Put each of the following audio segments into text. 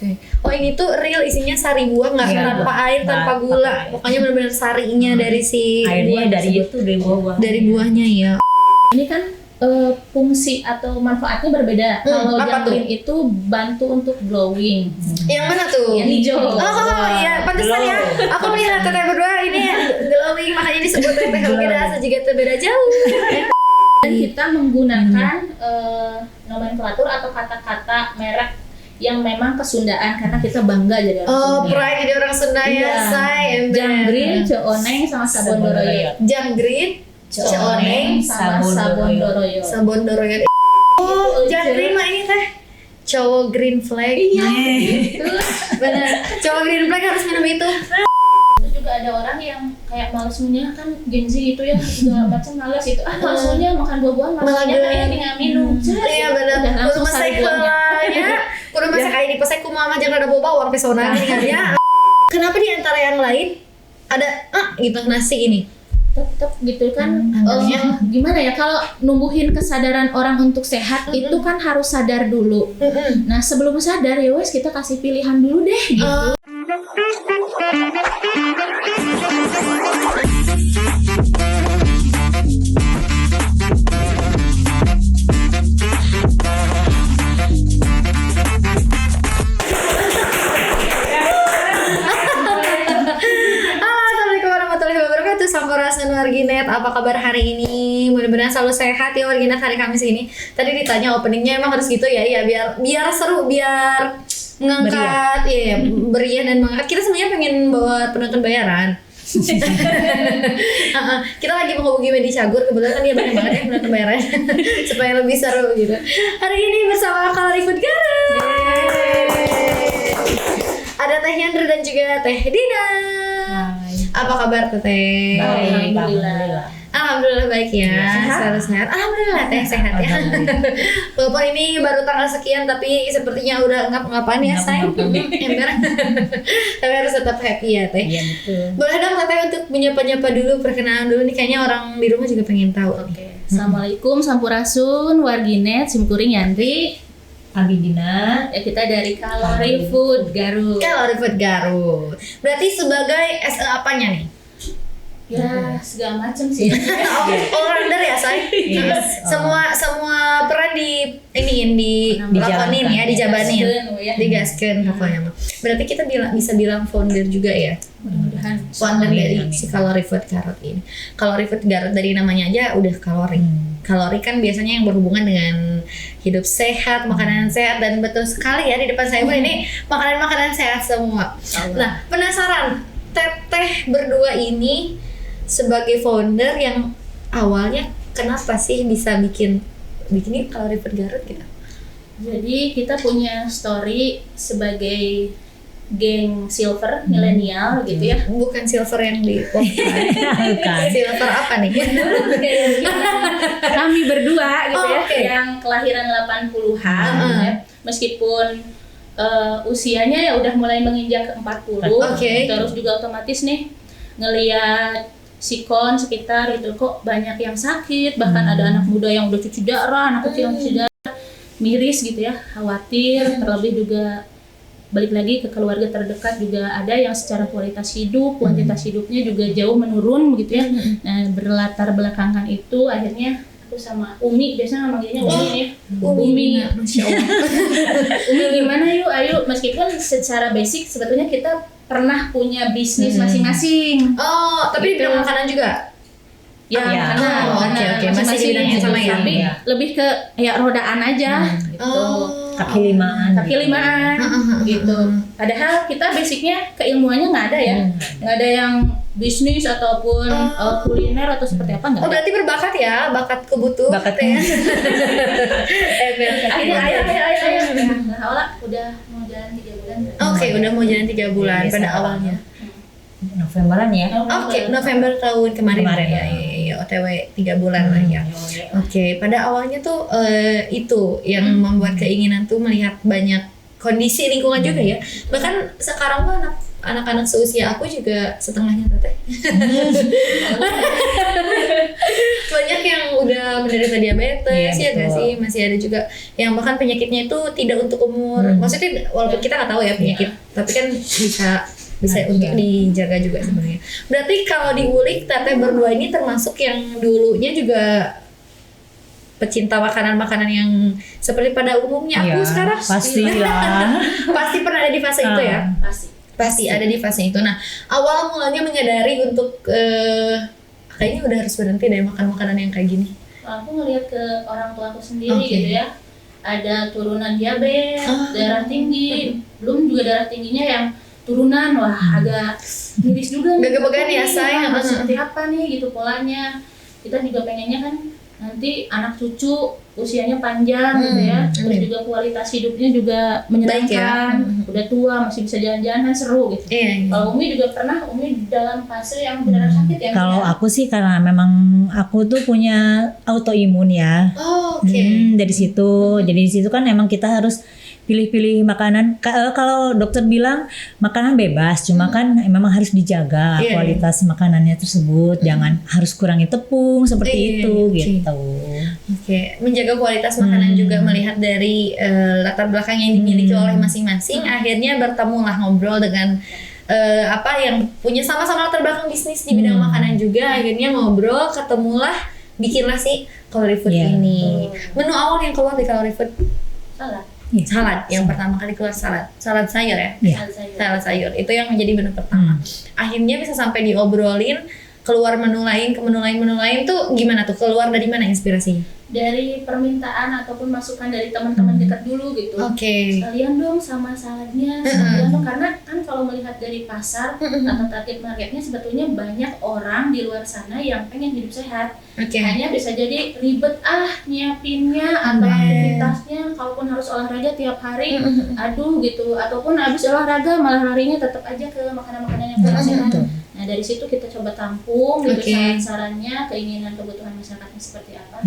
Oke. Oh ini tuh real isinya sari buah nggak tanpa air, tanpa gula. Pokoknya benar-benar sarinya dari si airnya buah dari tersebut. itu dari buah. Dari buahnya ya. Ini kan fungsi atau manfaatnya berbeda. Kalau apa jangkrik itu bantu untuk glowing. Yang mana tuh? Yang hijau. Oh iya, pantesan ya. Aku melihat teteh berdua ini glowing, makanya disebut teteh. Mungkin rasa juga beda jauh. Dan kita menggunakan nomenklatur atau kata-kata merek yang memang kesundaan karena kita bangga jadi orang Oh, Sunda. pride jadi orang Sunda ya, say. Jangkrik, Cooneng sama Sabon Doroyot. Jangkrik, Cooneng, sama Sabon Doroyot. Sabon Doroyot. Oh, jangkrik mah ini teh cowok green flag. Iya. Benar. Cowok green flag harus minum itu. Terus juga ada orang yang kayak males punya kan Gen Z gitu ya segala macam males itu malas punya makan buah-buahan malasnya kayak tinggal minum. Iya benar. Udah Kudu langsung masak sari buahnya. ya. Kudu masak kayak di pesek kumaha jangan ada boba uang pesona ya. Kenapa di antara yang lain ada gitu nasi ini? Tetap gitu kan Anggapnya. gimana ya kalau numbuhin kesadaran orang untuk sehat itu kan harus sadar dulu. Nah sebelum sadar ya wes kita kasih pilihan dulu deh gitu. Assalamualaikum warahmatullahi wabarakatuh. Sampurasun Warginet, apa kabar hari ini? Mudah-mudahan selalu sehat ya Warginet hari Kamis ini. Tadi ditanya openingnya emang harus gitu ya, biar seru, biar mengangkat, iya berian dan mengangkat. Kita sebenarnya pengen bawa penonton bayaran. Kita lagi menghubungi Medi Cagur, kebetulan kan dia banyak banget ya penonton bayaran supaya lebih seru gitu. Hari ini bersama Kalori Food Garut. Ada Teh Yandra dan juga Teh Dina. Apa kabar Teteh? Baik, Alhamdulillah. Alhamdulillah baik ya, selalu sehat. Alhamdulillah Teh sehat ya. Walaupun ini baru tanggal sekian tapi sepertinya udah ngap-ngapan ya sayang. Ember. Tapi harus tetap happy ya Teh. Iya betul. Boleh dong Teteh untuk menyapa-nyapa dulu, perkenalan dulu nih, kayaknya orang di rumah juga pengen tahu. Oke. Assalamualaikum Sampurasun Warginet Simkuring Yandri. Abidina. Ya kita dari Kalori Food Garut. Kalori Food Garut. Berarti sebagai SE apanya nih? Ya segala macam sih. All rounder ya say. Yes. Semua peran di lakonin ya, dijabanin. Ya. Digaskeun pokoknya mah. Berarti kita bisa bilang founder juga ya. Mudah-mudahan. Founder Amin, dari amin. si Kalori Food Garut ini. Kalori Food Garut dari namanya aja udah kalori. Kalori kan biasanya yang berhubungan dengan hidup sehat, makanan sehat, dan betul sekali ya di depan saya pun ini makanan-makanan sehat semua. Nah, penasaran Teteh berdua ini sebagai founder yang awalnya kenapa sih bisa bikin ini Kalori Food Garut gitu? Jadi kita punya story sebagai geng silver milenial gitu ya. Bukan silver yang di Bukan. silver apa nih? Kami berdua gitu ya, Oke. yang kelahiran 80-an gitu ya. Meskipun usianya ya udah mulai menginjak ke 40. Oke. Terus juga otomatis nih ngelihat sikon sekitar gitu kok banyak yang sakit, bahkan ada anak muda yang udah cuci darah, anak kecil yang cuci darah, miris gitu ya, khawatir. Terlebih juga balik lagi ke keluarga terdekat juga ada yang secara kualitas hidup, kuantitas hidupnya juga jauh menurun begitu ya. Nah, berlatar belakangan itu akhirnya aku sama Umi, biasanya manggilnya Umi ya. Umi. Masya Allah. Umi gimana yuk, ayo, meskipun secara basic sebetulnya kita pernah punya bisnis masing-masing. Oh, tapi di Gitu. bidang makanan juga? Ya, Ya. makanan, Oh, makanan oke, masih di masing-masing bidang yang sama ya? Tapi Ya. lebih ke ya rodaan aja gitu. Kaki limaan. Kaki limaan gitu. Padahal kita basicnya keilmuannya nggak ada ya, nggak ada yang bisnis ataupun kuliner atau seperti apa nggak Oh ada. berarti berbakat ya, bakat kebutuh. Bakatnya. Akhirnya ayo. Nah, awalnya udah mau jalan 3 bulan. Oke, udah mau jalan 3 bulan Iya, pada sama. awalnya. Novemberan ya. Oke, November tahun kemarin, Kemarin, ya, OTW 3 bulan lah ya. Oke, pada awalnya tuh itu yang membuat keinginan tuh melihat banyak kondisi lingkungan juga ya. Bahkan sekarang tuh anak-anak seusia aku juga setengahnya teteh. Banyak yang udah menderita diabetes ya nggak sih, masih ada juga yang bahkan penyakitnya itu tidak untuk umur. Maksudnya walaupun kita nggak tahu ya penyakit, tapi kan bisa untuk dijaga juga sebenarnya. Berarti kalau diulik teteh berdua ini termasuk yang dulunya juga pecinta makanan-makanan yang seperti pada umumnya aku sekarang. Pastilah. Pasti pernah ada di fase itu ya. Pasti ada di fase itu. Nah, awal mulanya menyadari untuk kayaknya udah harus berhenti deh makan makanan yang kayak gini. Aku ngelihat ke orang tua aku sendiri gitu ya. Ada turunan diabetes, darah tinggi, belum juga darah tingginya yang turunan, wah agak miris juga nih. Gagah-gagahan ya saya. Seperti apa nih gitu polanya. Kita juga pengennya kan nanti anak cucu usianya panjang gitu ya, terus juga kualitas hidupnya juga menyenangkan. Udah tua masih bisa jalan-jalan kan seru gitu. Kalau Umi juga pernah, Umi dalam fase yang benar sakit ya? Kalau aku sih karena memang aku tuh punya autoimun ya. Dari situ, jadi di situ kan emang kita harus pilih-pilih makanan. Kalau dokter bilang makanan bebas, cuma kan memang harus dijaga kualitas makanannya tersebut. Jangan harus kurangi tepung seperti itu gitu. Menjaga kualitas makanan juga melihat dari latar belakang yang dimiliki oleh masing-masing. Akhirnya bertemulah ngobrol dengan yang punya sama-sama latar belakang bisnis di bidang makanan juga. Akhirnya ngobrol, ketemulah, bikinlah si Calorie Food ini. Menu awal yang keluar di Calorie Food salad, yang pertama kali keluar salad sayur ya. Salad sayur itu yang menjadi menu pertama. Akhirnya bisa sampai diobrolin keluar menu lain ke menu lain tuh gimana tuh, keluar dari mana inspirasinya? Dari permintaan ataupun masukan dari teman-teman dekat dulu gitu. Sekalian dong sama saladnya, sekalian dong, karena kan kalau melihat dari pasar atau target marketnya sebetulnya banyak orang di luar sana yang pengen hidup sehat. Hanya bisa jadi ribet nyiapinnya atau aktivitasnya, kalaupun harus olahraga tiap hari, aduh gitu, ataupun habis olahraga malah larinya tetap aja ke makanan-makanan yang kurang sehat. Nah dari situ kita coba tampung gitu saran-sarannya, keinginan kebutuhan masyarakatnya seperti apa.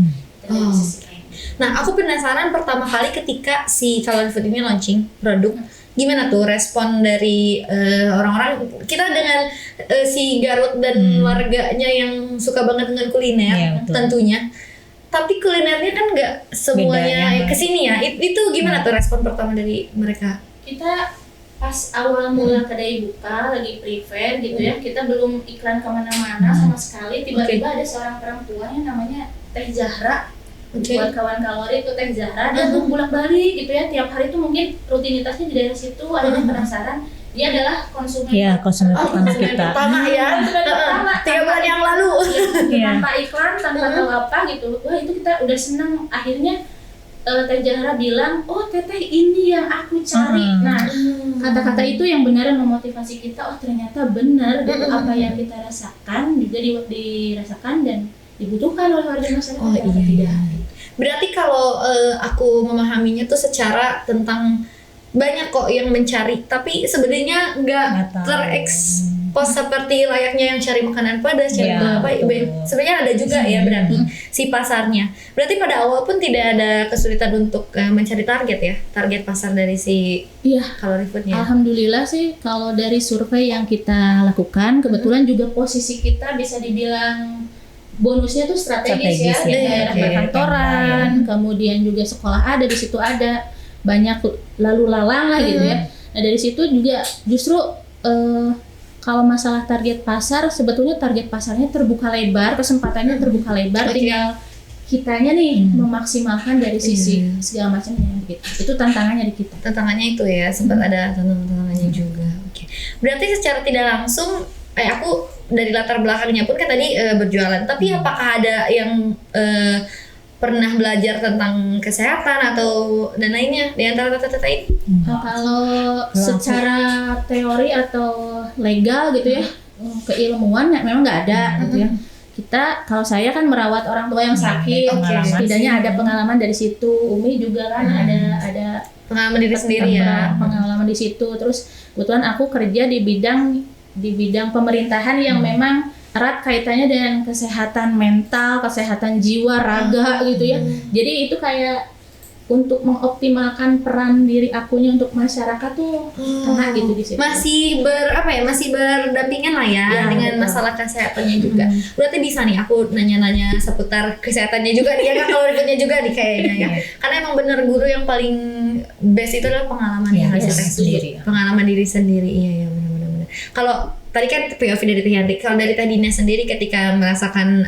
Nah aku penasaran pertama kali ketika si Calorie Food ini launching produk, gimana tuh respon dari orang-orang, kita dengan si Garut dan warganya yang suka banget dengan kuliner tentunya, tapi kulinernya kan nggak semuanya kesini ya. Itu gimana tuh respon pertama dari mereka? Kita pas awal mula kedai buka lagi prevent gitu ya, kita belum iklan kemana-mana sama sekali. Tiba-tiba ada seorang perempuan yang namanya Teh Zahra. Buat kawan kalori itu Teh Zahra, dia tuh bolak-balik gitu ya, tiap hari tuh mungkin rutinitasnya di daerah situ. Ada yang penasaran, dia adalah konsumen pertama kita. Pertama ya, 3 bulan yang lalu. Tanpa iklan, tanpa tahu apa gitu. Wah itu kita udah seneng. Akhirnya Teh Zahra bilang, oh teteh ini yang aku cari. Nah kata-kata itu yang beneran memotivasi kita. Oh ternyata benar gitu, apa yang kita rasakan juga dirasakan dan dibutuhkan oleh warga masyarakat. Tidak. Berarti kalau aku memahaminya tuh secara tentang banyak kok yang mencari, tapi sebenarnya nggak terekspos seperti layaknya yang cari makanan pedas, sebenarnya ada juga ya berarti si pasarnya. Berarti pada awal pun tidak ada kesulitan untuk mencari target pasar dari si Calorie Food-nya. Alhamdulillah sih kalau dari survei yang kita lakukan, kebetulan juga posisi kita bisa dibilang bonusnya tuh strategis ya, di daerah perkantoran, kemudian juga sekolah ada di situ, ada banyak lalu lalang lah gitu ya. Nah dari situ juga justru kalau masalah target pasar, sebetulnya target pasarnya terbuka lebar, kesempatannya terbuka lebar, tinggal kitanya nih memaksimalkan dari sisi segala macamnya gitu. Itu tantangannya di kita. Tantangannya itu ya, sempat ada tantangannya juga. Berarti secara tidak langsung aku dari latar belakangnya pun kan tadi berjualan, tapi apakah ada yang pernah belajar tentang kesehatan atau dan lainnya di antara teteh ini? Kalau secara teori atau legal gitu ya, keilmuan memang nggak ada gitu ya. Kita, kalau saya kan merawat orang tua yang sakit, setidaknya ada pengalaman dari situ. Umi juga kan ada pengalaman diri sendiri ya. Pengalaman di situ. Terus kebetulan aku kerja di bidang pemerintahan yang memang erat kaitannya dengan kesehatan mental, kesehatan jiwa, raga gitu ya. Jadi itu kayak untuk mengoptimalkan peran diri akunya untuk masyarakat tuh kena gitu di situ. Masih masih berdampingan lah ya, Ya, dengan betul. masalah kesehatannya juga. Berarti bisa nih aku nanya-nanya seputar kesehatannya juga nih ya, nggak kalau ribetnya juga nih kayaknya ya. Karena emang bener guru yang paling best itu adalah pengalaman Iya, yang diri hasilnya sendiri. pengalaman diri sendiri. Iya benar. Kalau tadi kan POV dari Teh Yanti, kalau dari Teh Dina sendiri ketika merasakan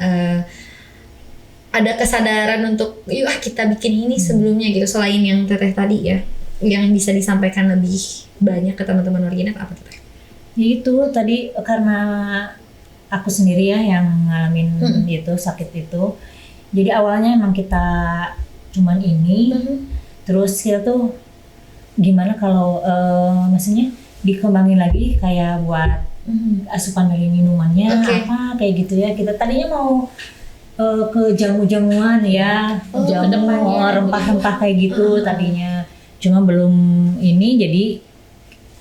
ada kesadaran untuk yuk kita bikin ini sebelumnya gitu, selain yang Teteh tadi ya, yang bisa disampaikan lebih banyak ke teman-teman Originate apa tuh Teh? Ya itu tadi karena aku sendiri ya yang ngalamin itu sakit itu. Jadi awalnya emang kita cuman ini, terus kita tuh gimana kalau maksudnya dikembangin lagi kayak buat asupan dari minumannya apa kayak gitu ya. Kita tadinya mau ke jamu-jamuan ya, jamu kedepannya. rempah-rempah kayak gitu tadinya. Cuma belum ini, jadi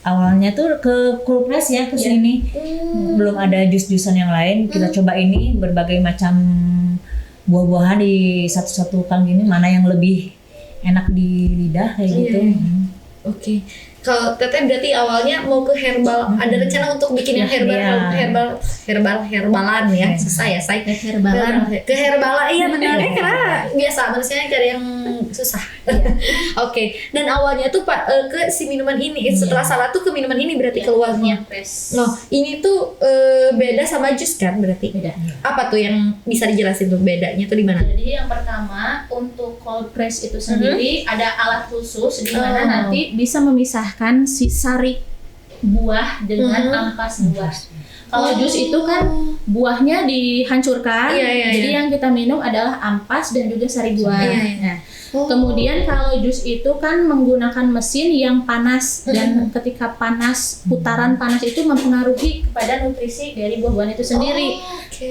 awalnya tuh ke cold press ya ke sini. Belum ada jus-jusan yang lain. Kita coba ini berbagai macam buah-buahan di satu-satukan gini, mana yang lebih enak di lidah kayak gitu. Oke. Kalau Teteh berarti awalnya mau ke herbal, ada rencana untuk bikin yang herbalan ya, susah ya saya Herbalan. ke herbala, iya benar karena biasa manusia cari yang susah. Oke. Dan awalnya tuh Pak ke si minuman ini, setelah salah tuh ke minuman ini berarti keluarnya. Loh, ini tuh beda sama jus kan berarti? Beda. Apa tuh yang bisa dijelasin tuh bedanya tuh di mana? Jadi yang pertama untuk cold press itu sendiri ada alat khusus di mana nanti bisa memisahkan si sari buah dengan ampas buah. Kalau jus itu kan buahnya dihancurkan, jadi yang kita minum adalah ampas dan juga sari buah. Nah, kemudian kalau jus itu kan menggunakan mesin yang panas dan ketika panas, putaran panas itu mempengaruhi kepada nutrisi dari buah-buahan itu sendiri.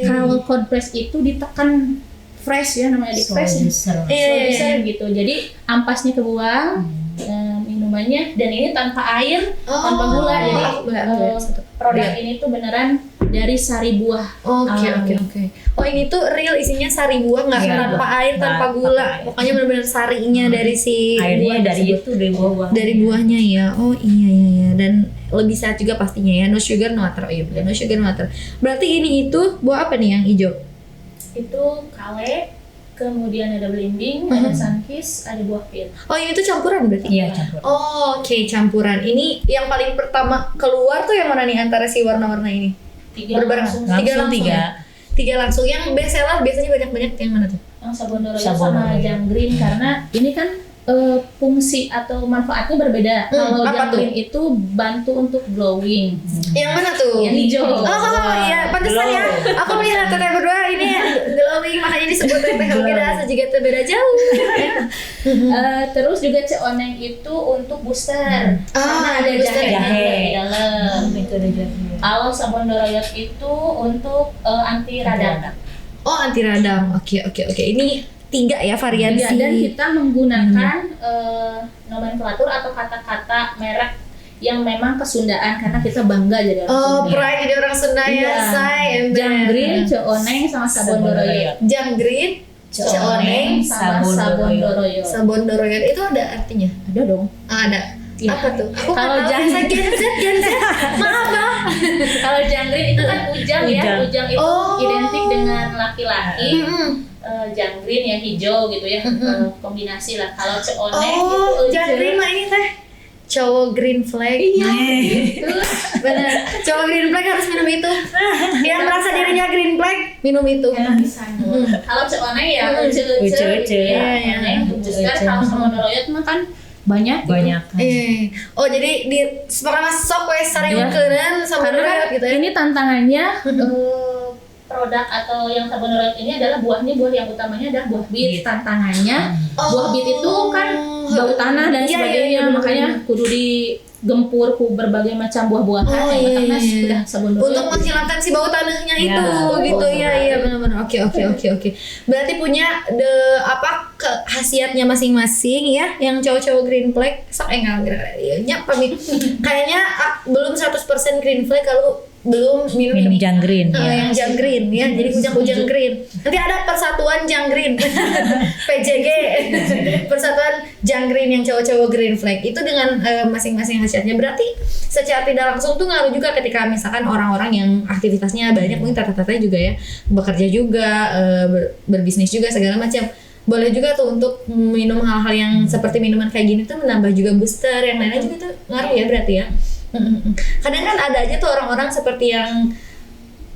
Kalau cold press itu ditekan fresh ya, namanya di press Producer. gitu. Jadi ampasnya kebuang, minumannya, dan ini tanpa air, tanpa gula. Jadi produk ini tuh beneran dari sari buah. Oke. Oh ini tuh real isinya sari buah, nggak tanpa air, tanpa gula. Pokoknya benar-benar sarinya dari si Airnya buah dari tersebut. itu dari buah-buah. Dari buahnya ya. Oh iya. Dan lebih sehat juga pastinya ya. No sugar, no water. Oh iya benar, no sugar, no water. Berarti ini itu buah apa nih yang hijau? Itu kale, kemudian ada belimbing, ada sunkiss, ada buah pir. Oh ini tuh campuran berarti? Iya, campur. Oh, oke, campuran. Ini yang paling pertama keluar tuh yang mana nih antara si warna-warna ini? Tiga Berbareng. langsung. Tiga langsung. Yang best seller biasanya banyak-banyak yang mana tuh? Yang sabon royal Sabon sama royal. janggreen, karena ini kan fungsi atau manfaatnya berbeda. Kalau apa janggreen itu bantu untuk glowing. Yang mana tuh? Yang hijau. Oh iya, pantesan ya. Aku melihat teteh berdua ini glowing, makanya disebut teteh beda juga beda jauh. Terus juga ceoneng itu untuk booster, karena ada booster jahe di dalam. Itu ada jahe. Kalau sabon doroyot itu untuk anti radang. Oh anti radang. Oke. Ini 3 ya variasi. Iya, dan kita menggunakan nomenklatur atau kata-kata merek yang memang kesundaan karena kita bangga jadi orang Sunda. Pride jadi orang Sunda ya, say. Janggreen, ceoneng sama sabon doroyot. Janggreen, ceoneng, sama sabon doroyot. sabon doroyot itu ada artinya? Ada dong. Ada. Iya. Apa tuh? Aku Kalau Gen Z. Maaf. Kalau janggreen itu kan ujang ya, ujang itu Oh. identik dengan laki-laki. Janggreen ya hijau gitu ya, kombinasi lah. Kalau ceoneng itu janggreen mah ini teh cowok green flag. Iya. Benar. Cowok green flag harus minum itu. Yang merasa dirinya green flag minum itu. Kalau ceoneng ya Uce. ya, booster. Kalau sabon doroyot mah kan banyak. Oh jadi di sekarang sok wes sariweukeun sama Karena kan gitu ya. ini tantangannya produk atau yang sabun doroyot ini adalah buahnya, buah yang utamanya adalah buah bit. Tantangannya buah bit itu kan bau tanah dan sebagainya, makanya kudu digempur ku berbagai macam buah-buahan karena sudah sabun doroyot. Untuk menghilangkan si bau tanahnya itu gitu ya. Iya benar-benar. Oke. Berarti punya khasiatnya masing-masing ya. Yang cowok-cowok green flag sok enggak nya pamit. Kayaknya belum 100% green flag kalau belum minum ini. jangkrin Yang jangkrin ya, jadi kujang green. Nanti ada persatuan jangkrin, PJG, persatuan jangkrin yang cowok-cowok green flag itu dengan masing-masing khasiatnya. Berarti secara tidak langsung tuh ngaruh juga ketika misalkan orang-orang yang aktivitasnya banyak, mungkin tata-tata juga ya, bekerja juga, berbisnis juga segala macam. Boleh juga tuh untuk minum hal-hal yang seperti minuman kayak gini tuh menambah juga booster, yang lainnya juga tuh ngaruh ya berarti ya. Kadang kan ada aja tuh orang-orang seperti yang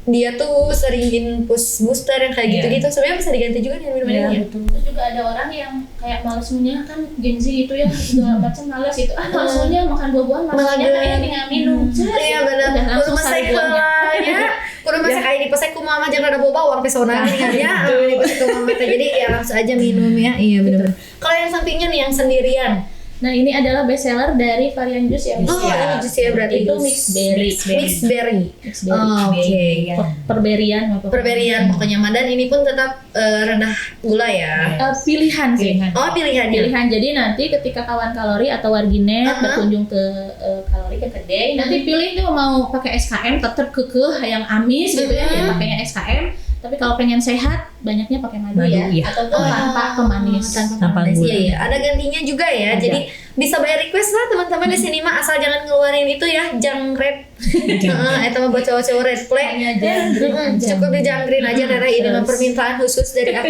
dia tuh seringin push booster yang kayak gitu-gitu, sebenarnya bisa diganti juga dengan minuman ini ya. Terus juga ada orang yang kayak males munyah, kan Gen Z gitu ya, segala macam males gitu. Males munyah, makan buah-buahan malasnya kayak tinggal minum. Iya benar. Kudu masak ya. Kudu masak kayak di pesek ku mama jangan ada boba uang pesona ya. Di pesek ku mama teh, jadi ya langsung aja minum ya. Iya benar. Kalau yang sampingnya nih yang sendirian. Nah ini adalah best seller dari varian jus ya. Oh ini jus ya berarti. Itu mixed berry. Mixed berry. Oke. Perberian pokoknya mah, dan ini pun tetap rendah gula ya. Pilihan sih. Oh pilihan. Jadi nanti ketika kawan kalori atau warginet berkunjung ke kalori ke kedai, nanti pilih tuh mau pakai SKM tetap kekeh yang amis gitu ya, pakainya SKM. Tapi kalau pengen sehat, banyaknya pakai madu ya, atau tanpa pemanis. Tanpa pemanis. Iya. Ada gantinya juga ya. Ada. Jadi bisa bayar request lah teman-teman di sini mah, asal jangan ngeluarin itu ya, jangkret. Itu mah buat cowok-cowok red flag. Cukup di jangkrin aja Rere, ini mah permintaan khusus dari aku.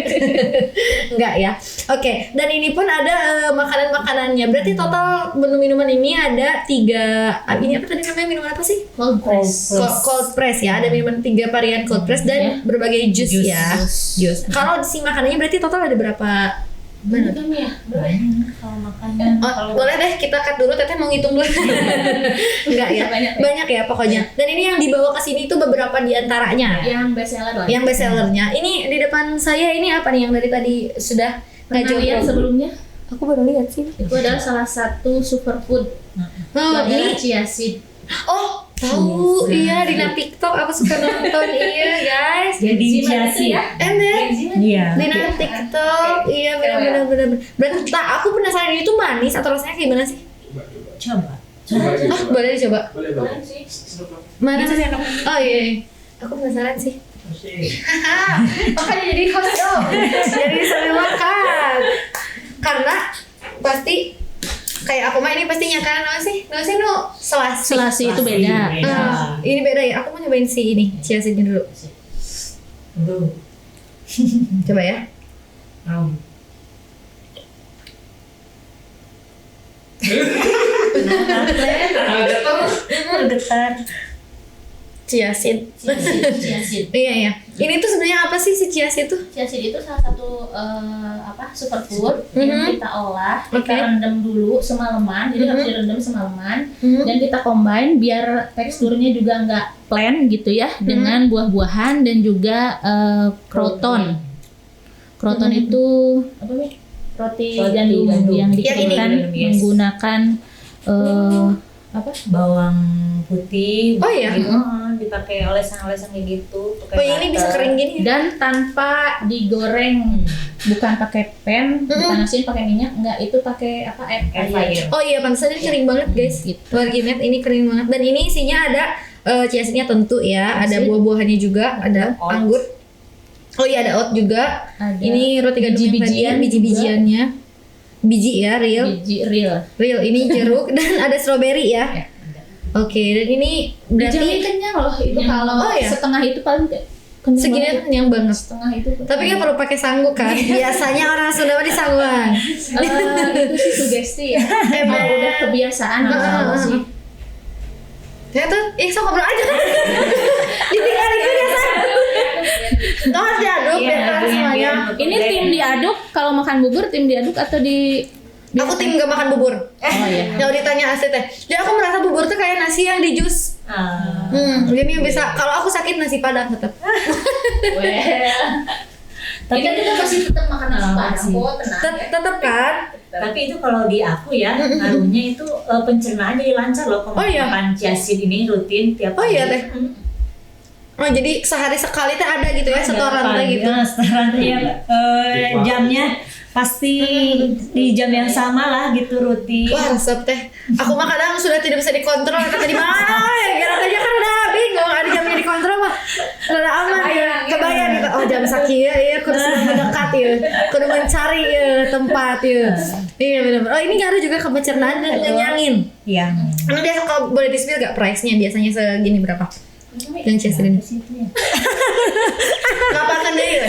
Enggak ya. Oke, dan ini pun ada makanan-makanannya. Berarti total menu minuman ini ada 3. Ini apa tadi namanya, minuman apa sih? Cold press. Cold press ya. Ada minuman 3 varian cold press dan berbagai jus ya. Jus. Kalau si makanannya berarti total ada berapa? Banyak ya? Kalau makanan. Boleh deh kita cut dulu, Teteh mau ngitung dulu. Enggak ya? Banyak ya pokoknya. Dan ini yang dibawa ke sini tuh beberapa diantaranya. Yang best seller lah. Yang best sellernya. Ini di depan saya ini apa nih yang dari tadi sudah lihat sebelumnya? Aku baru lihat sih. Itu adalah salah satu superfood. Ini chia seed. Oh, tahu. Iya, di TikTok aku suka nonton. Iya, guys. Jadi chia seed ya. iya Di TikTok. Iya, benar. Berarti aku penasaran ini tuh manis atau rasanya kayak gimana sih? coba Boleh dicoba. Boleh. Mana sih? Oh iya. Aku penasaran sih. Makanya jadi host dong. Jadi sambil makan. Karena pasti kayak aku mah ini pastinya kan apa sih selasi itu beda. Ini beda ya. Aku mau nyobain si ini chia seednya dulu. Coba ya. getar Chia seed. Chia seed. Iya. Ini tuh sebenarnya apa sih si chia seed tuh? Chia seed itu salah satu superfood yang kita olah, kita rendam dulu semalaman, jadi harus direndam semalaman, dan kita combine biar teksturnya juga nggak plain gitu ya, dengan buah-buahan dan juga kroton. Kroton itu apa nih? Roti gandum yang dikeringkan menggunakan bawang putih. Oh iya. Gitu. Dipakai olesan-olesan kayak gitu. Oh ini bisa kering gini. Dan tanpa digoreng, bukan pakai pan, dipanasin pakai minyak, enggak, itu pakai air fryer. Oh iya, pantesan ini kering banget guys. Gitu. Warginet ini kering banget. Dan ini isinya ada chia seednya tentu ya, ada buah-buahannya juga, ada anggur. Oh iya ada oat juga. Ini roti gandum yang tadi, biji-bijiannya. Biji ya, real. Biji real. Ini jeruk dan ada stroberi ya. Oke, dan ini berarti Dijamin kenyang loh itu kalau setengah itu paling kenyang. Segini tuh kenyang banget. Setengah itu. Tapi kan perlu pakai sangguk kan. Biasanya orang Sunda mah disangguan. Itu sih sugesti ya. Emang udah kebiasaan gitu sih. Ya tuh, sok ngobrol aja kan. Ditinggal itu ya san. Tuh harus diaduk biar semuanya. Ini tim diaduk, kalau makan bubur tim diaduk atau di Aku tim gak makan bubur. Oh iya. Kalau ditanya asli teh. Jadi aku merasa bubur tuh kayak nasi yang di jus. Jadi yang bisa. Kalau aku sakit nasi padang tetap. Tapi kan kita masih tetap makan nasi padang kok, tenang. Tetap kan? Tapi itu kalau di aku ya, ngaruhnya itu pencernaan jadi lancar loh. Kalau makan chia seed ini rutin tiap hari. Oh iya teh. Oh jadi sehari sekali teh ada gitu ya, setoran teh gitu. Setoran ya, jamnya pasti di jam yang sama lah gitu rutin. Wah resep teh. Aku mah kadang sudah tidak bisa dikontrol, kata di mana? Gara-gara aja kan udah bingung ada jam Rada aman ya, kebayang gitu. Oh jam sakieu ya, kudu sudah mendekat ya, kudu mencari ya tempat ya. Iya benar. Oh ini ngaruh juga ke pencernaan dan ngenyangin. Iya. Anu dia kalau boleh di-spill gak price-nya biasanya segini berapa? Yang Cheslin. Ngapain deh ya?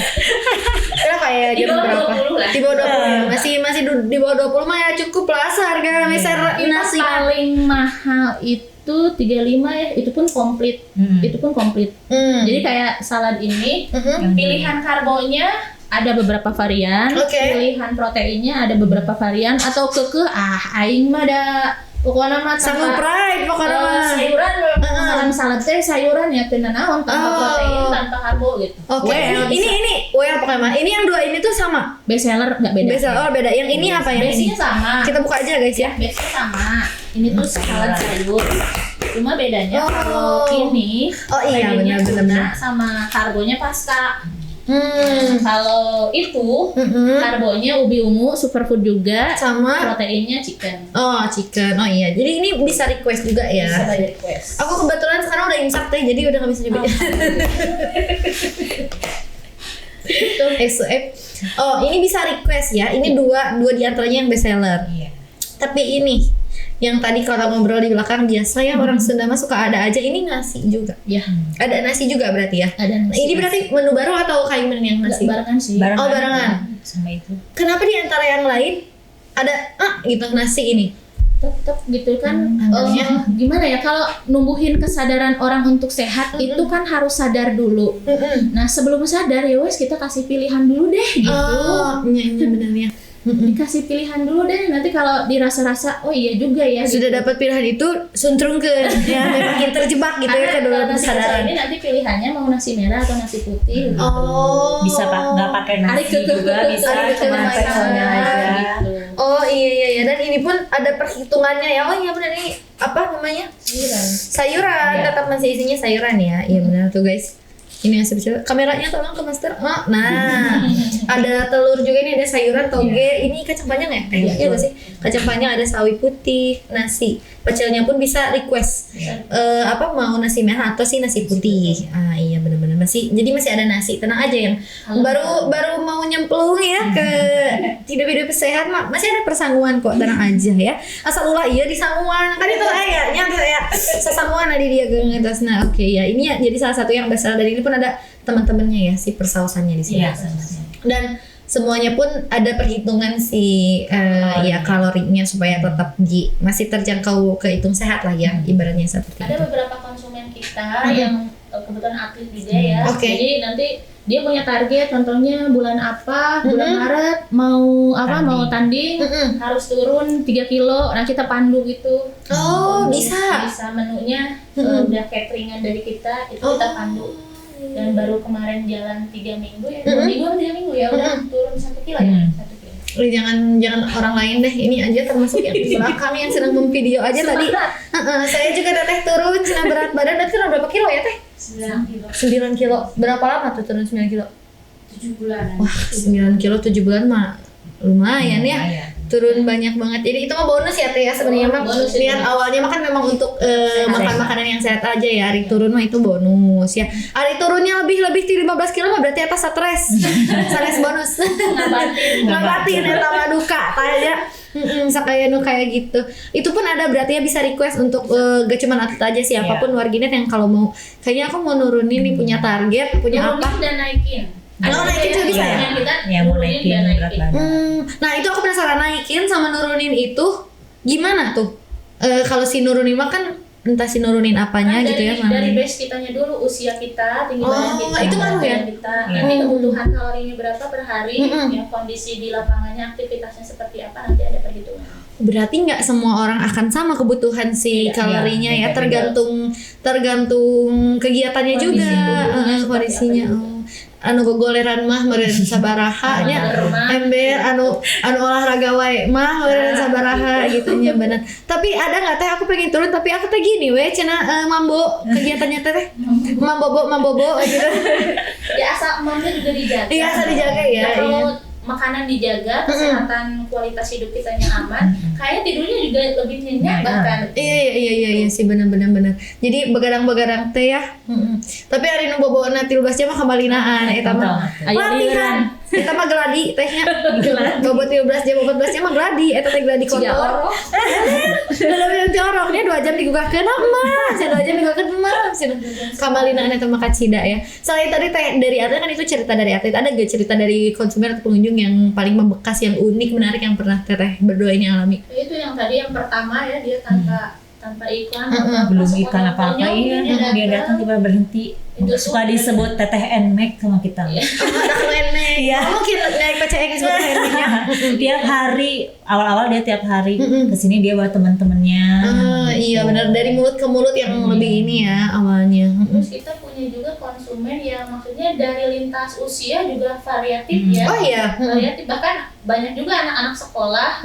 Kira kayak Di jam bawah berapa? 20 lah. Di bawah 20 ya. Masih di bawah 20 mah ya cukup lah harga misal Kita nasi. paling mahal itu 35 ya, itu pun komplit. Itu pun komplit. Jadi kayak salad ini, pilihan karbonya ada beberapa varian, Oke. pilihan proteinnya ada beberapa varian, atau aing mah ada pokoknya mah Sanggup pride pokoknya mah. sayuran, orang salad teh sayuran ya teu naon tanpa protein, tanpa karbo gitu. Oke, ini well pokoknya mah. Ini yang dua ini tuh sama. Best seller nggak beda. Beda, oh beda. Yang ini apa yang ini? Base-nya sama. Kita buka aja guys ya. Base-nya sama. Ini tuh salad sayur. Cuma bedanya Oh. kalau ini Oh iya, proteinnya benar, tuna benar. sama karbonya pasta. Kalau itu karbonya ubi ungu superfood juga, Sama. proteinnya chicken. Oh chicken. Oh iya. Jadi ini bisa request juga ya. Bisa by request. Aku kebetulan sekarang udah imsak teh, jadi udah gak bisa nyobain. Itu Oh ini bisa request ya. Ini dua diantaranya yang best seller. Iya. Tapi ini yang tadi kalau ngobrol di belakang biasa ya orang Sunda mah suka ada aja. Ini nasi juga. ya Ada nasi juga berarti ya. ada nasi. Ini berarti menu baru atau kayak gimana yang Nggak nasi? barengan sih. Oh, barengan. Sama itu. Kenapa di antara yang lain ada gitu nasi ini? Tetap gitu kan. Antaranya. Gimana ya kalau numbuhin kesadaran orang untuk sehat itu kan harus sadar dulu. Nah sebelum sadar ya wes kita kasih pilihan dulu deh gitu. Oh, iya benar ya. Dikasih pilihan dulu deh, nanti kalau dirasa-rasa oh iya juga ya Sudah gitu. dapat pilihan itu suntrungkeun ya, makin terjebak gitu ya ke dalam nasi kesadaran. ini nanti pilihannya mau nasi merah atau nasi putih gitu. Oh. Bisa nggak pakai Hari nasi juga bisa, Hari cuma kekeh teksturnya aja. gitu. Oh iya dan ini pun ada perhitungannya ya. Oh iya benar ini apa namanya? Sayuran, Iya. tetap masih isinya sayuran ya. Iya benar tuh guys. Ini yang sebetulnya kameranya tolong ke master. Oh, nah, ada telur juga ini, ada sayuran toge. Ini kacang panjang ya? Iya nggak sih? Kacang panjang, ada sawi putih, nasi. Pecelnya pun bisa request apa mau nasi merah atau sih nasi putih. Ah iya benar-benar jadi masih ada nasi. Tenang aja yang baru mau nyemplung ya ke hidup sehat mak masih ada persangguan kok, tenang aja ya. Asal ulah iya disangguan kan itu nya tuh ya sesangguan ada dia ngetas. Nah oke ya ini ya jadi salah satu yang besar dari ini pun ada teman-temannya ya si persausannya di sini. Iya. Dan semuanya pun ada perhitungan si ya kalorinya supaya tetap masih terjangkau kehitung sehat lah ya ibaratnya seperti Ada itu. beberapa konsumen kita yang kebetulan atlet juga ya. Oke. Jadi nanti dia punya target, contohnya bulan apa, bulan Maret mau apa Tanding. mau tanding harus turun 3 kilo. Nah kita pandu gitu. Oh bisa. Bisa menunya udah cateringan dari kita itu kita pandu. Dan baru kemarin jalan 3 minggu ya, 2 minggu atau 3 minggu ya udah turun 1 kilo ya, 1 kilo. Jangan orang lain deh, ini aja termasuk yang di belakang yang sedang memvideo aja tadi. Saya juga teteh turun cina berat badan dan turun berapa kilo ya teh? 9 kilo. 9 kilo. Berapa lama tuh turun 9 kilo? 7 bulanan. Wah 9 kilo 7 bulan mah lumayan ya. Lumayan. Turun banyak banget. Jadi itu mah bonus ya teh ya sebenarnya mah. Bonus itu. Lihat awalnya mah kan memang untuk makan makanan yang sehat aja ya. Hari turun mah itu bonus ya. Hari turunnya lebih 15 kilo mah berarti atas stres. Stres bonus. Ngabatin eta mah duka tanya. Sakaya nu kayak gitu. Itu pun ada berarti ya bisa request untuk gak cuma atlet aja siapapun warginet yang kalau mau kayaknya aku mau nurunin nih punya target, punya Nurunin apa? dan naikin. Oh, naikin juga bisa ya? Yang kita Yang mau nurunin naikin dan berat naikin. badan. Nah itu aku penasaran naikin sama nurunin itu gimana tuh? Kalau si nurunin mah kan entah si nurunin apanya Kan gitu ya dari mana? base kitanya dulu, usia kita, tinggi Oh, badan kita, itu ngaruh ya? badan kita, nanti kebutuhan kalorinya berapa per hari, Mm-mm. ya kondisi di lapangannya, aktivitasnya seperti apa, nanti ada perhitungan. Berarti nggak semua orang akan sama kebutuhan si Iya, kalorinya ya, beda-beda. tergantung kegiatannya Kondisi juga, tubuhnya seperti kondisinya. apa juga. Anu gogoleran mah meureun sabaraha nya, ember anu olahraga wae mah meureun sabaraha gitu nya bener. Tapi ada nggak teh aku pengen turun tapi aku teh gini we cenah mambo kegiatannya teh mambobo gitu. Ya asal mamnya juga dijaga. Iya, asal dijaga ya, Nggak perlu makanan dijaga, kesehatan kualitas hidup kitanya aman, kayaknya tidurnya juga lebih nyenyak bahkan. Iya sih benar. Jadi begadang teh ya. Tapi hari nu boboana 13 jam mah kambalinaan eta mah. Latihan. Eta mah geladi tehnya. Bobot 13 jam 14 jam mah geladi, eta teh geladi kotor. Dalam yang jorok dia 2 jam digugahkeun mah. 2 jam digugahkeun mah. Kambalinaan eta mah kacida ya. Selain tadi teh dari atlet kan itu cerita dari atlet, ada gak cerita dari konsumen atau pengunjung yang paling membekas, yang unik, menarik yang pernah teteh berdua ini alami? Itu yang tadi yang pertama ya, dia tanpa iklan, belum iklan apa-apa, iya dia datang tiba berhenti. Itu suka disebut teteh Nmek sama kita. Nmek. Iya. Mungkin naik PCX disebut teteh Nmeknya. Tiap hari, awal-awal dia tiap hari kesini dia bawa teman-temannya. Iya benar, dari mulut ke mulut yang lebih ini ya awalnya. Terus kita punya juga konsumen yang maksudnya dari lintas usia juga variatif ya. Oh iya. Variatif, bahkan banyak juga anak-anak sekolah.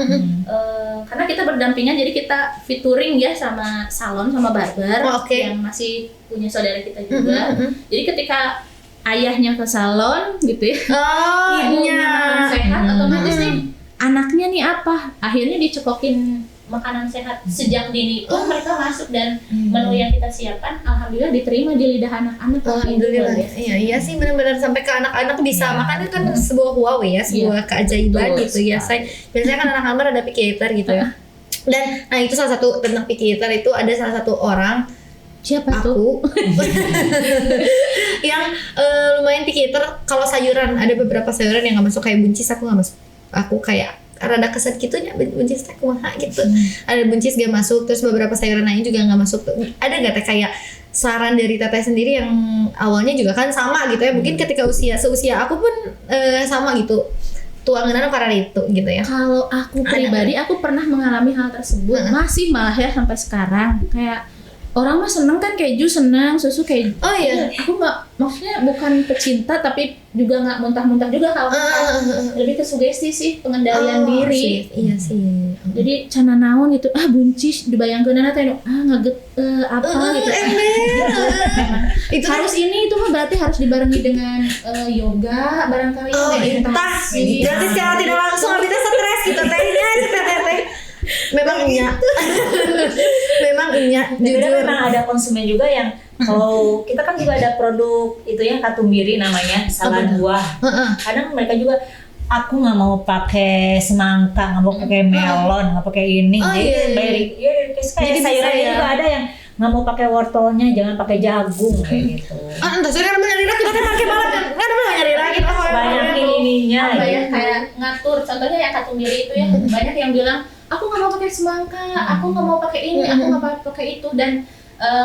Karena kita berdampingan, jadi kita featuring ya sama salon sama barber yang masih punya saudara kita juga. Jadi ketika ayahnya ke salon gitu ya, ibunya makan sehat, otomatis nih anaknya nih apa? Akhirnya dicekokin makanan sehat sejak dini pun mereka masuk, dan menu yang kita siapkan alhamdulillah diterima di lidah anak-anak. Alhamdulillah. Iya sih benar-benar sampai ke anak-anak bisa makan, itu kan sebuah wow ya, sebuah keajaiban gitu ya. Biasanya kan anak kamar ada picky eater gitu ya. Dan nah itu salah satu tentang picky eater itu, ada salah satu orang, siapa tuh? yang lumayan picky eater. Kalau sayuran, ada beberapa sayuran yang nggak masuk, kayak buncis aku nggak masuk. Aku kayak rada keset gitu nya, buncis teh kumaha gitu. Ada buncis gak masuk, terus beberapa sayuran lain juga nggak masuk. Ada nggak teh kayak saran dari teteh sendiri yang awalnya juga kan sama gitu ya, mungkin ketika seusia aku pun sama gitu, tuangan karena itu gitu ya. Kalau aku pribadi, aku pernah mengalami hal tersebut, masih malah ya sampai sekarang. Kayak orang mah seneng kan keju, seneng susu keju. Oh iya. Aku nggak, maksudnya bukan pecinta tapi juga nggak muntah-muntah juga kalau lebih ke sugesti sih, pengendalian diri. Iya sih. Jadi cana naon gitu, buncis dibayangkeun teh ngaget apa gitu. Itu harus ini, itu mah berarti harus dibarengi dengan yoga barangkali. Berarti secara tidak langsung kita stres gitu tehnya, teteh. Memang jujur memang ada konsumen juga yang kalau kita kan juga ada produk itu ya, katumbiri namanya, salad buah. Kadang mereka juga, aku nggak mau pakai semangka, nggak mau pakai melon, nggak pakai ini. Jadi sayuran juga ada yang nggak mau pakai wortelnya, jangan pakai jagung kayak gitu. Entah saya kan nyari lagi, kita pakai banget kan? Nggak ada nyari lagi. Banyak ininya. Kayak ngatur, contohnya ya katumbiri itu ya, banyak yang bilang aku nggak mau pakai semangka, aku nggak mau pakai ini, aku nggak mau pakai itu, dan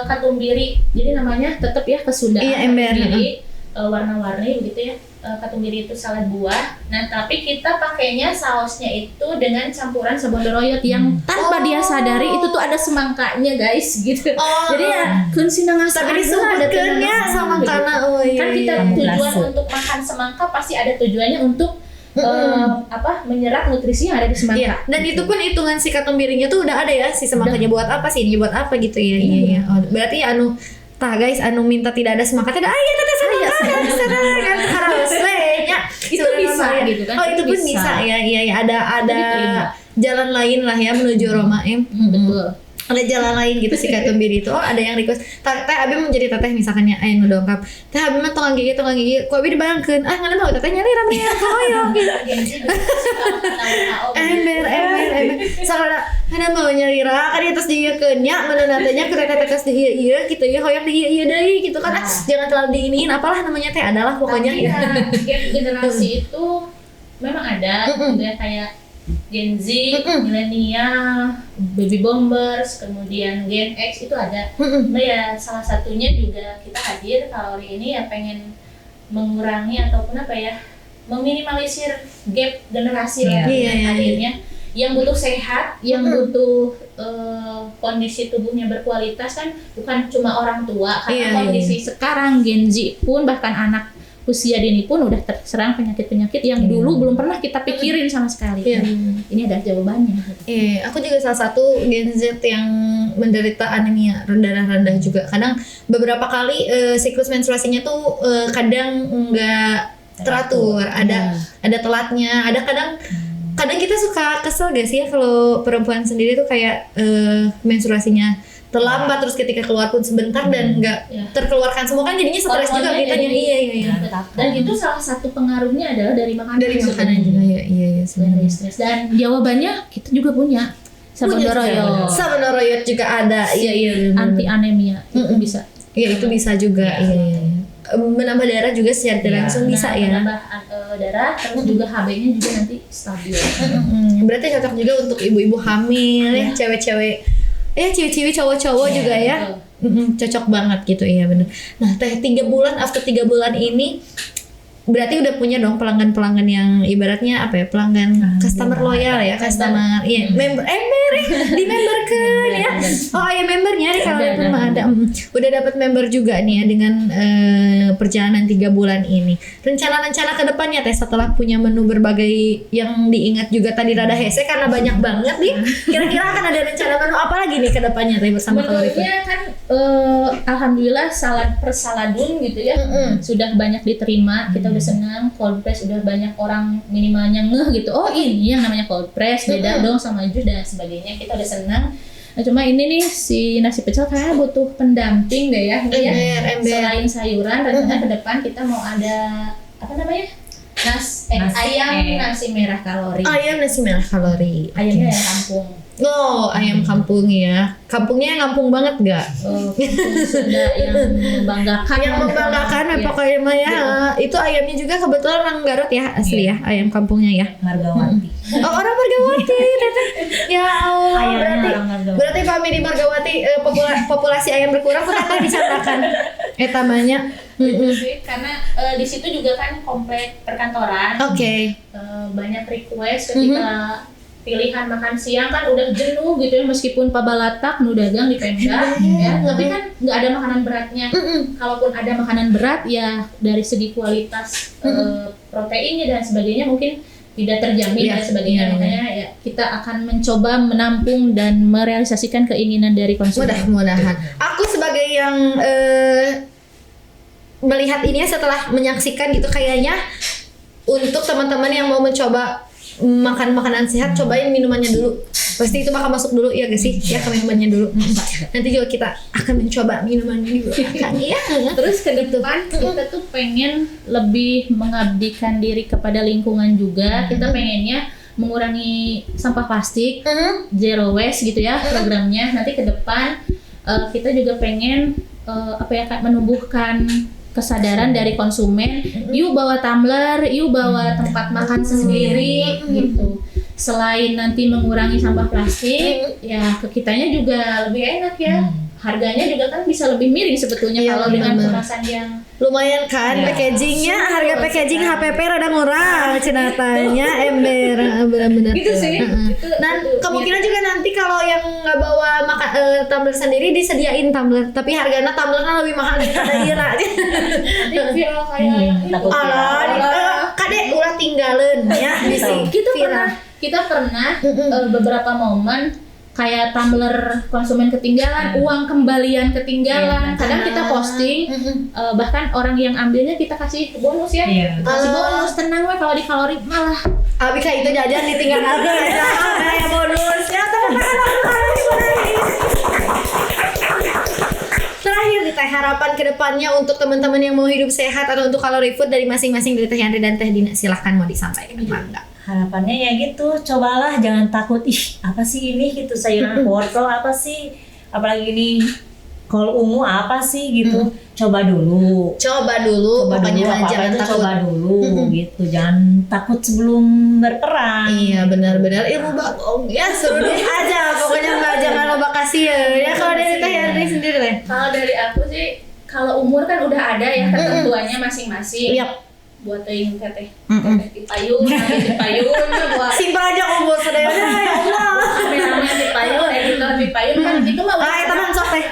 katumbiri, jadi namanya tetap ya kesudahan. Iya, ember. Jadi warna-warni begitu ya, katumbiri itu salad buah. Nah tapi kita pakainya sausnya itu dengan campuran sabun doroyot yang tanpa dia sadari itu tuh ada semangkanya guys gitu. Jadi ya kunsina ngasih tapi disebutkannya semangkana. Kan kita tujuan untuk makan semangka pasti ada tujuannya untuk menyerap nutrisi yang ada di semangka. Iya. Dan itu pun hitungan si katumbirinya tuh udah ada ya, si semangkanya buat apa sih, ini buat apa gitu ya. Iya. Berarti guys, minta tidak ada semangka, tidak ya teteh semangka kan harus nya. Itu bisa gitu kan. Itu pun bisa ya. Iya ada jalan lain lah ya menuju Roma Betul. Ada jalan lain gitu si katumbiri itu. Ada yang request, teh abi mau jadi teteh misalkannya aya nu dongkap. Teh abi mah tong gigi. Ku abi dibayangkeun, ngana mau teteh nyari ramean koyong gitu. Ember. Sakada kana mau nyari ra kan atas dieukeun nya, meunana teh nya keur tetes di ieu gitu ya, hoyong di ieu deui gitu kan. Jangan terlalu diiniin, apalah namanya teh adalah pokoknya ya. Generasi itu memang ada gitu ya, kayak Gen Z, milenial, baby boomers, kemudian Gen X itu ada. Nah ya salah satunya juga kita hadir kalau hari ini ya pengen mengurangi ataupun meminimalisir gap generasi lah akhirnya. Yang butuh sehat, yang butuh kondisi tubuhnya berkualitas kan bukan cuma orang tua, karena kondisi sekarang Gen Z pun bahkan anak usia dini pun udah terserang penyakit-penyakit yang dulu belum pernah kita pikirin sama sekali. Ini adalah jawabannya. Aku juga salah satu Gen Z yang menderita anemia darah rendah juga. Kadang beberapa kali siklus menstruasinya tuh kadang enggak teratur, ada telatnya, ada kadang kita suka kesel gak sih ya kalau perempuan sendiri tuh kayak menstruasinya terlambat, terus ketika keluar pun sebentar dan nggak terkeluarkan semua, kan jadinya stres juga kitanya. Iya. Dan itu salah satu pengaruhnya adalah dari makanan. Dari makanan juga ya. Iya Dari stres. Dan jawabannya kita juga punya. Sabun Royot juga ada. Iya. Anti anemia itu bisa. Iya, itu bisa juga. Iya. Menambah darah juga secara langsung bisa ya. Menambah darah, terus juga HB-nya juga nanti stabil. Berarti cocok juga untuk ibu-ibu hamil ya, cewek-cewek. Cewek-cewek, cowok-cowok juga ya. Cocok banget gitu, iya benar. Nah, 3 bulan, after 3 bulan ini berarti udah punya dong pelanggan-pelanggan yang ibaratnya apa ya, pelanggan customer loyal ya, customer member di memberkan ya. Oh ya, membernya nih kalau itu mah ada. Udah dapat member juga nih ya dengan perjalanan 3 bulan ini. Rencana-rencana ke depannya teh setelah punya menu berbagai yang diingat juga tadi rada hese karena banyak banget nih. Kira-kira akan ada rencana menu apa lagi nih ke depannya teh bersama Kalorifood? Menunya kan alhamdulillah salad per saladun gitu ya. Sudah banyak diterima. Kita udah senang, cold press udah banyak orang minimalnya ngeh gitu. Oh, ini yang namanya cold press, beda dong sama jus dan sebagainya. Kita udah senang. Nah, cuma ini nih si nasi pecel kayaknya butuh pendamping deh ya. Ember. Selain sayuran, rencananya ke depan kita mau ada apa namanya? Ayam nasi merah kalori. Ayam nasi merah kalori. Ayamnya yang kampung. Oh, ayam kampung ya. Kampungnya yang kampung banget gak? Kampung Sunda yang membanggakan. Yang membanggakan pokoknya mah ya. Itu ayamnya juga kebetulan orang Garut ya, asli ya, ayam kampungnya ya. Margawati. Oh, orang Margawati. Ya Allah, berarti kami di Margawati populasi ayam berkurang ternyata dicatatkan. Etamanya. Karena di situ juga kan komplek perkantoran. Oke. Banyak request ketika pilihan makan siang kan udah jenuh gitu ya, meskipun pabalatak nu dagang di Pemda ya, tapi kan nggak ada makanan beratnya. Kalaupun ada makanan berat ya dari segi kualitas proteinnya dan sebagainya mungkin tidak terjamin dan sebagainya. Makanya ya kita akan mencoba menampung dan merealisasikan keinginan dari konsumen. Mudah-mudahan. Aku sebagai yang melihat ini setelah menyaksikan gitu, kayaknya untuk teman-teman yang mau mencoba makan makanan sehat, cobain minumannya dulu. Pasti itu bakal masuk dulu ya gak sih? Ya, ke minumannya dulu. Nanti juga kita akan mencoba minumannya dulu. Ya. Terus ke depan kita tuh pengen lebih mengabdikan diri kepada lingkungan juga. Kita pengennya mengurangi sampah plastik, zero waste gitu ya programnya. Nanti ke depan kita juga pengen menumbuhkan kesadaran dari konsumen, yuk bawa tumbler, yuk bawa tempat makan sendiri gitu. Selain nanti mengurangi sampah plastik, ya ke kitanya juga lebih enak ya. Harganya juga kan bisa lebih miring sebetulnya kalau dengan kemasan yang lumayan kan, packagingnya, harga packaging HPP rada murah, cenatanya ember, benar-benar. Gitu sih. Nah, kemungkinan juga nanti kalau yang nggak bawa tumbler sendiri disediain tumbler, tapi harganya tumblernya lebih mahal daripada Ira. Nanti viral kayak Kadek ulah tinggalin ya, kita pernah beberapa momen kayak tumbler konsumen ketinggalan, uang kembalian ketinggalan. Kadang kita posting, bahkan orang yang ambilnya kita kasih bonus ya. Kasih bonus, tenang weh kalau di kalori malah. Abi kayak itu jajan ditinggal harga ya, kayak bonus. Ya terakhir nih Teh, harapan kedepannya untuk teman-teman yang mau hidup sehat atau untuk Kalorifood dari masing-masing dari Teh Yandri dan Teh Dina, silahkan mau disampaikan, bangga. Harapannya ya gitu, cobalah, jangan takut, apa sih ini gitu, sayuran wortel apa sih, apalagi ini kol ungu apa sih gitu. Coba dulu pokoknya jangan takut, coba dulu gitu, jangan takut sebelum berperang. Iya, benar-benar ilmu bagong ya, suruh aja pokoknya, mbak jangan lupa kasih ya. Kalau dari Teh Yandri sendiri Teh? Kalau dari aku sih, kalau umur kan udah ada ya ketentuannya masing-masing. Buat yang teteh di payung, buat simpel aja umur sedaya ya Allah. Namanya di payung, editor di payung kan itu mah teman sok teh.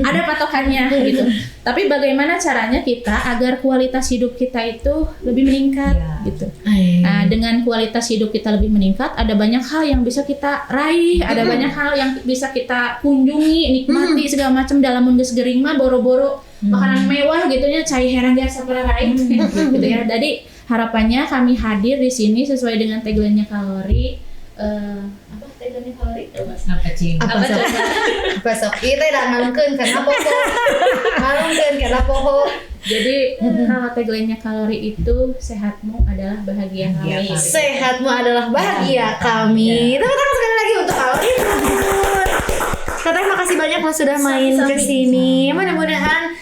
Ada patokannya gitu. Tapi bagaimana caranya kita agar kualitas hidup kita itu lebih meningkat gitu. Nah, dengan kualitas hidup kita lebih meningkat, ada banyak hal yang bisa kita raih, ada banyak hal yang bisa kita kunjungi, nikmati segala macam dalam geus gering mah boro-boro makanan mewah gitunya cai herang biasa lain gitu ya. Jadi harapannya kami hadir di sini sesuai dengan tagline-nya kalori. Apa tagline-nya kalori? Apa cing? Apa sok? Apa sok? Kita udah ngalungkeun karena poho. Ngalungkeun karena poho. Jadi kalau tagline-nya kalori itu sehatmu adalah bahagia kami. Sehatmu adalah bahagia kami. Tepuk tangan sekali lagi untuk kalori. Teteh makasih banyak lo sudah main ke sini. Mudah-mudahan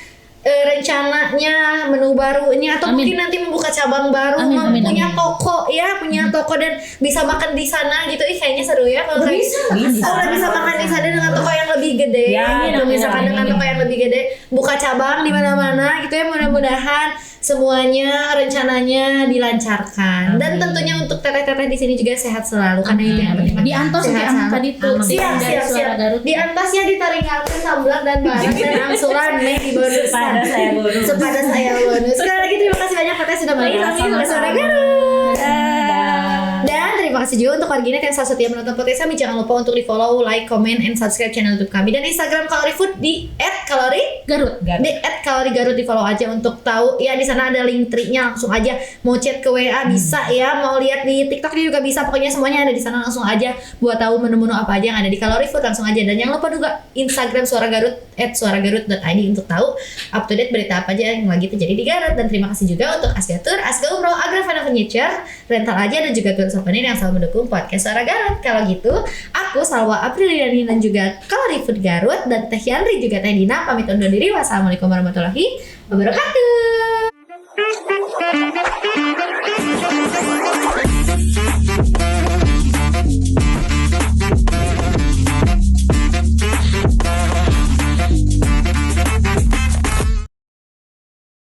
rencananya menu barunya atau mungkin nanti membuka cabang baru, punya toko ya, punya toko dan bisa makan di sana gitu. Kayaknya seru ya kalau udah bisa makan di sana dengan toko yang lebih gede. Misalkan dengan toko yang lebih gede, buka cabang di mana-mana gitu ya. Mudah-mudahan semuanya rencananya dilancarkan dan tentunya untuk teteh-teteh di sini juga sehat selalu karena itu yang penting. Di Antos ya tadi tuh. Siap. Di Antos ya ditaringkan samblak dan barang dan angsuran di bonus. Sepada saya bonus. Sekali lagi terima kasih banyak teteh sudah main sama Suara Garut. Dan terima kasih juga untuk Arginet yang selalu setia menonton podcast kami. Jangan lupa untuk di follow, like, comment, and subscribe channel YouTube kami dan Instagram Kalori Food di @kalorigarut. Di @kalorigarut di follow aja untuk tahu ya, di sana ada link tree-nya, langsung aja mau chat ke WA bisa ya, mau lihat di TikTok juga bisa, pokoknya semuanya ada di sana, langsung aja buat tahu menu-menu apa aja yang ada di Kalori Food, langsung aja. Dan jangan lupa juga Instagram Suara Garut @suaragarut.id untuk tahu up to date berita apa aja yang lagi terjadi di Garut. Dan terima kasih juga untuk Asgatur, Asga Umroh, Agra Furniture, Rental Aja dan juga Tour Souvenir yang selalu mendukung podcast Suara Garut. Kalau gitu, aku Salwa Apriliani dan juga Kalori Food Garut dan Teh Yandri juga Teh Dina pamit undur diri. Wassalamualaikum warahmatullahi wabarakatuh.